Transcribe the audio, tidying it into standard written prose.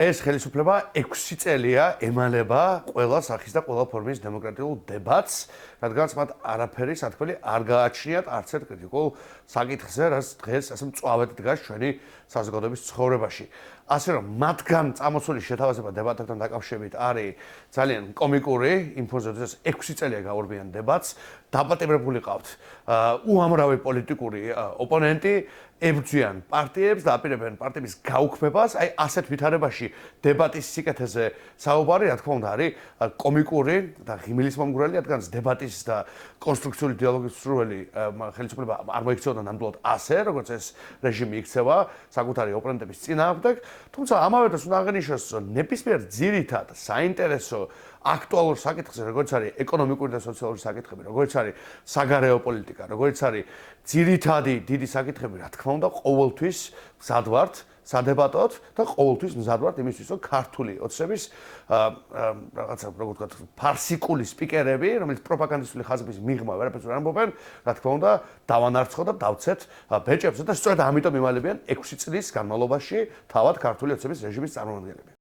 ეს ხელისუფლება 6 წელია ემალება ყველა სახის და ყველა ფორმის დემოკრატიულ დებატს, რადგანაც მათ არაფერი სათქმელი არ გააჩნიათ არც ერთ კრიტიკულ საკითხზე, რაც დღეს ასე მწვავედ დგას ჩვენი საზოგადოების ცხოვრებაში. ასე რომ მათგან წამოსული შეთავაზება დებატებთან დაკავშირებით არის ძალიან კომიკური, იმ ფონზე, რომ 6 წელია გაურბიან დებატს, დაბატებებული ყავთ უამრავი პოლიტიკური ოპონენტი, ებრძვიან პარტიებს და აპირებენ პარტიების გაუქმებას, აი ასეთ ვითარებაში დებატის სიკეთეზე საუბარი, რა თქმა უნდა, არის კომიკური და ღიმილისმომგვრელი, რადგანაც დებატის და კონსტრუქციული დიალოგის სურვილი ხელისუფლება არ მოიქცეოდა ნამდვილად ასე, როგორც ეს რეჟიმი იქცევა საკუთარი ოპონენტების წინააღმდეგ, თუმცა ამავე დროს უნდა აღინიშნოს, რომ ნებისმიერ ძირითად საინტერესო აქტუალურ საკითხზე, როგორც არის ეკონომიკური და სოციალური საკითხები, როგორც არის საგარეო პოლიტიკა, როგორც არის ძირითადი დიდი საკითხები, რა თქმა უნდა, ყოველთვის მზად ვართ სადებატოდ და ყოველთვის მზად ვართ იმისთვის, რომ ქართული ოცნების რაღაცა, როგორ ვთქვათ, ფარსიკული სპიკერები, რომელიც პროპაგანდისტული ხაზების მიღმა ვერაფერს არ ამბობენ, რა თქმა უნდა, დავანარცხოთ და დავცეთ ბეჭებზე და სწორედ ამიტომ იმალებიან 6 წლის განმავლობაში თავად ქართული ოცნების რეჟიმის წარმომადგენლები.